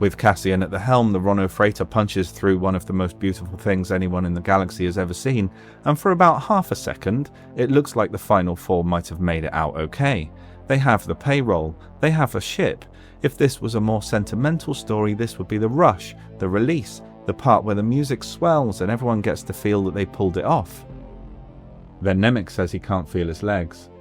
With Cassian at the helm, the Rono freighter punches through one of the most beautiful things anyone in the galaxy has ever seen, and for about half a second, it looks like the final four might have made it out okay. They have the payroll, they have a ship. If this was a more sentimental story, this would be the rush, the release, the part where the music swells and everyone gets to feel that they pulled it off. Then Nemik says he can't feel his legs.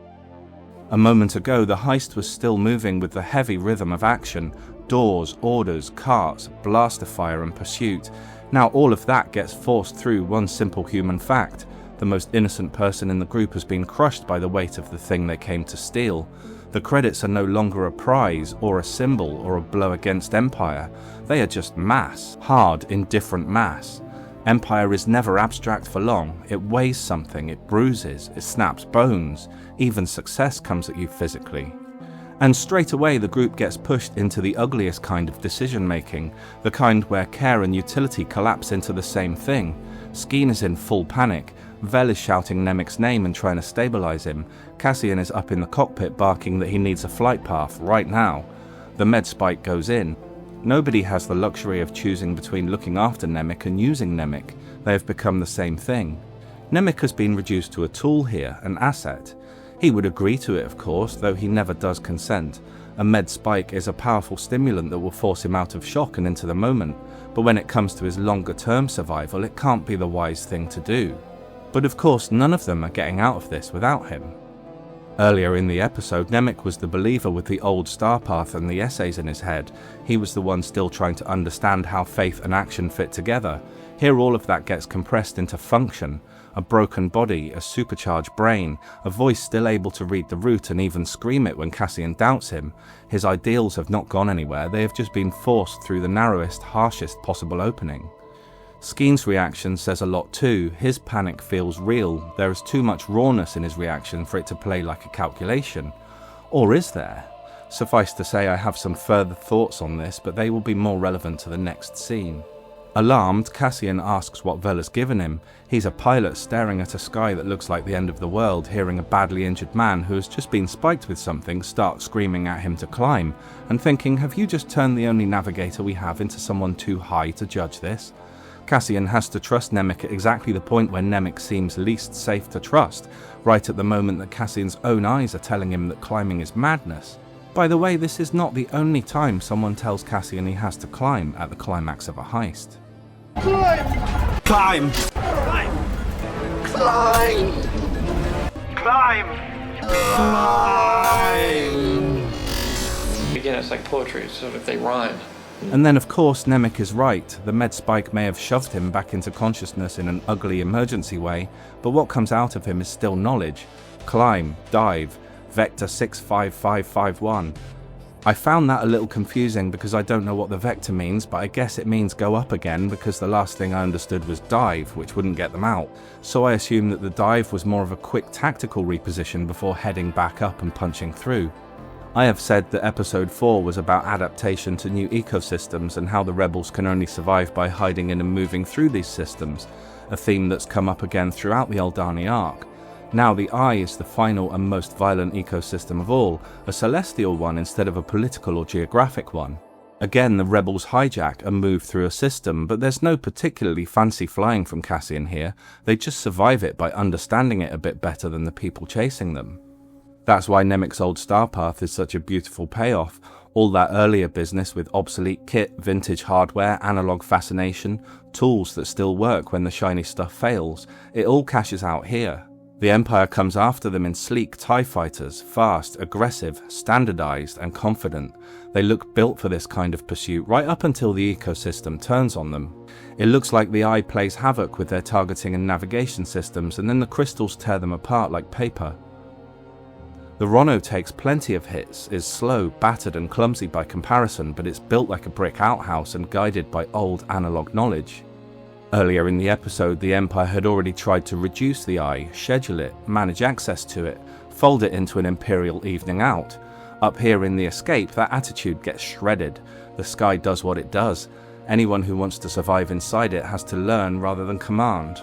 A moment ago, the heist was still moving with the heavy rhythm of action. Doors, orders, carts, blaster fire and pursuit. Now all of that gets forced through one simple human fact. The most innocent person in the group has been crushed by the weight of the thing they came to steal. The credits are no longer a prize or a symbol or a blow against Empire. They are just mass, hard, indifferent mass. Empire is never abstract for long. It weighs something, it bruises, it snaps bones. Even success comes at you physically. And straight away the group gets pushed into the ugliest kind of decision making, the kind where care and utility collapse into the same thing. Skeen is in full panic. Vel is shouting Nemik's name and trying to stabilize him. Cassian is up in the cockpit barking that he needs a flight path right now. The med spike goes in. Nobody has the luxury of choosing between looking after Nemik and using Nemik. They have become the same thing. Nemik has been reduced to a tool here, an asset. He would agree to it, of course, though he never does consent. A med spike is a powerful stimulant that will force him out of shock and into the moment, but when it comes to his longer-term survival, it can't be the wise thing to do. But of course, none of them are getting out of this without him. Earlier in the episode, Nemik was the believer with the old star path and the essays in his head. He was the one still trying to understand how faith and action fit together. Here all of that gets compressed into function. A broken body, a supercharged brain, a voice still able to read the route and even scream it when Cassian doubts him. His ideals have not gone anywhere, they have just been forced through the narrowest, harshest possible opening. Skeen's reaction says a lot too. His panic feels real. There is too much rawness in his reaction for it to play like a calculation. Or is there? Suffice to say, I have some further thoughts on this, but they will be more relevant to the next scene. Alarmed, Cassian asks what Vel has given him. He's a pilot staring at a sky that looks like the end of the world, hearing a badly injured man who has just been spiked with something start screaming at him to climb, and thinking, have you just turned the only navigator we have into someone too high to judge this? Cassian has to trust Nemik at exactly the point where Nemik seems least safe to trust, right at the moment that Cassian's own eyes are telling him that climbing is madness. By the way, this is not the only time someone tells Cassian he has to climb at the climax of a heist. Climb! Climb! Climb! Climb! Climb! Climb! Again, it's like poetry, so if they rhyme. And then of course Nemik is right. The med spike may have shoved him back into consciousness in an ugly emergency way, but what comes out of him is still knowledge. Climb, dive, vector 65551. I found that a little confusing because I don't know what the vector means, but I guess it means go up again because the last thing I understood was dive, which wouldn't get them out. So I assume that the dive was more of a quick tactical reposition before heading back up and punching through. I have said that episode 4 was about adaptation to new ecosystems and how the rebels can only survive by hiding in and moving through these systems, a theme that's come up again throughout the Aldhani arc. Now the Eye is the final and most violent ecosystem of all, a celestial one instead of a political or geographic one. Again, the rebels hijack and move through a system, but there's no particularly fancy flying from Cassian here. They just survive it by understanding it a bit better than the people chasing them. That's why Nemik's old star path is such a beautiful payoff. All that earlier business with obsolete kit, vintage hardware, analog fascination, tools that still work when the shiny stuff fails, it all cashes out here. The Empire comes after them in sleek TIE fighters, fast, aggressive, standardized, and confident. They look built for this kind of pursuit right up until the ecosystem turns on them. It looks like the Eye plays havoc with their targeting and navigation systems, and then the crystals tear them apart like paper. The Rono takes plenty of hits, is slow, battered and clumsy by comparison, but it's built like a brick outhouse and guided by old analog knowledge. Earlier in the episode, the Empire had already tried to reduce the Eye, schedule it, manage access to it, fold it into an Imperial evening out. Up here in the Escape, that attitude gets shredded. The sky does what it does. Anyone who wants to survive inside it has to learn rather than command.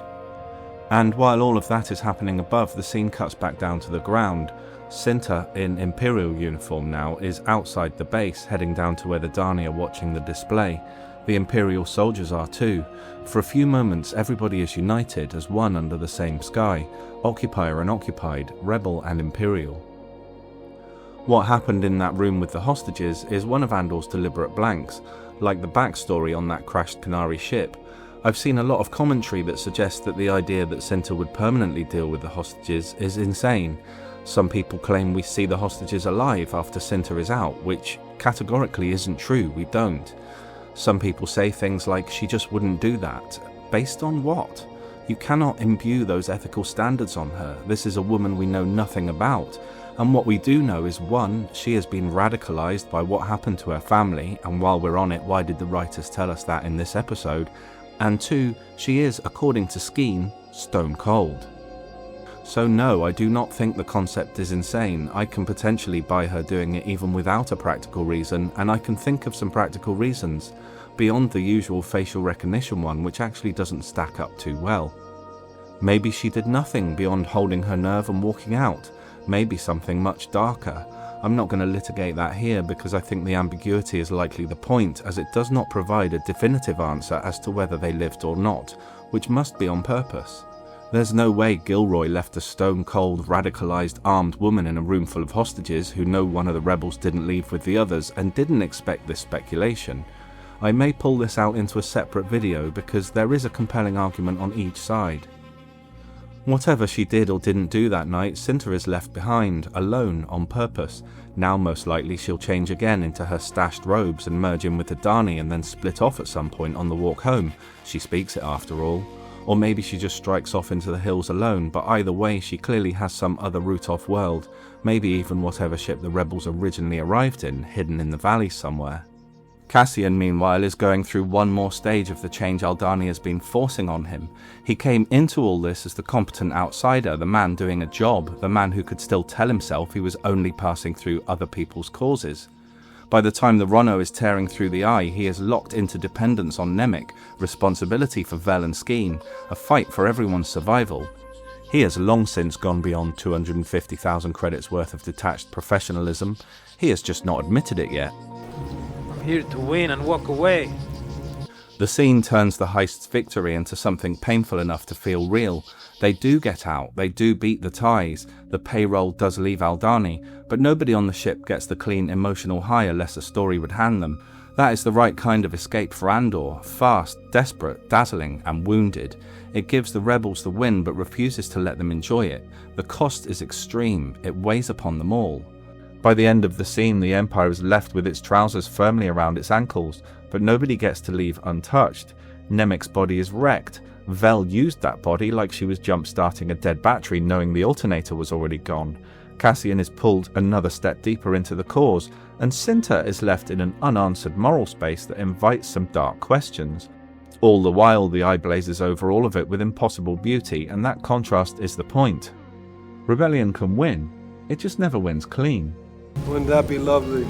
And while all of that is happening above, the scene cuts back down to the ground. Cinta, in Imperial uniform now, is outside the base, heading down to where the Dani are watching the display. The Imperial soldiers are too. For a few moments everybody is united as one under the same sky, occupier and occupied, rebel and Imperial. What happened in that room with the hostages is one of Andor's deliberate blanks, like the backstory on that crashed Canary ship. I've seen a lot of commentary that suggests that the idea that Cinta would permanently deal with the hostages is insane. Some people claim we see the hostages alive after Cinta is out, which categorically isn't true, we don't. Some people say things like she just wouldn't do that. Based on what? You cannot imbue those ethical standards on her. This is a woman we know nothing about. And what we do know is 1, she has been radicalized by what happened to her family, and while we're on it, why did the writers tell us that in this episode? And 2, she is, according to Skeen, stone cold. So no, I do not think the concept is insane. I can potentially buy her doing it even without a practical reason, and I can think of some practical reasons, beyond the usual facial recognition one, which actually doesn't stack up too well. Maybe she did nothing beyond holding her nerve and walking out. Maybe something much darker. I'm not going to litigate that here because I think the ambiguity is likely the point, as it does not provide a definitive answer as to whether they lived or not, which must be on purpose. There's no way Gilroy left a stone-cold, radicalized, armed woman in a room full of hostages who know one of the rebels didn't leave with the others and didn't expect this speculation. I may pull this out into a separate video because there is a compelling argument on each side. Whatever she did or didn't do that night, Cinta is left behind, alone, on purpose. Now most likely she'll change again into her stashed robes and merge in with the Dani and then split off at some point on the walk home. She speaks it after all. Or maybe she just strikes off into the hills alone, but either way she clearly has some other route off-world, maybe even whatever ship the rebels originally arrived in, hidden in the valley somewhere. Cassian, meanwhile, is going through one more stage of the change Aldhani has been forcing on him. He came into all this as the competent outsider, the man doing a job, the man who could still tell himself he was only passing through other people's causes. By the time the Rono is tearing through the eye, he is locked into dependence on Nemik, responsibility for Vel and Skeen, a fight for everyone's survival. He has long since gone beyond 250,000 credits worth of detached professionalism. He has just not admitted it yet. I'm here to win and walk away. The scene turns the heist's victory into something painful enough to feel real. They do get out, they do beat the ties, the payroll does leave Aldhani, but nobody on the ship gets the clean emotional high unless a story would hand them. That is the right kind of escape for Andor, fast, desperate, dazzling, and wounded. It gives the rebels the win but refuses to let them enjoy it. The cost is extreme, it weighs upon them all. By the end of the scene, the Empire is left with its trousers firmly around its ankles, but nobody gets to leave untouched. Nemik's body is wrecked. Vel used that body like she was jump-starting a dead battery, knowing the alternator was already gone. Cassian is pulled another step deeper into the cause, and Cinta is left in an unanswered moral space that invites some dark questions. All the while, the eye blazes over all of it with impossible beauty, and that contrast is the point. Rebellion can win, it just never wins clean. Wouldn't that be lovely?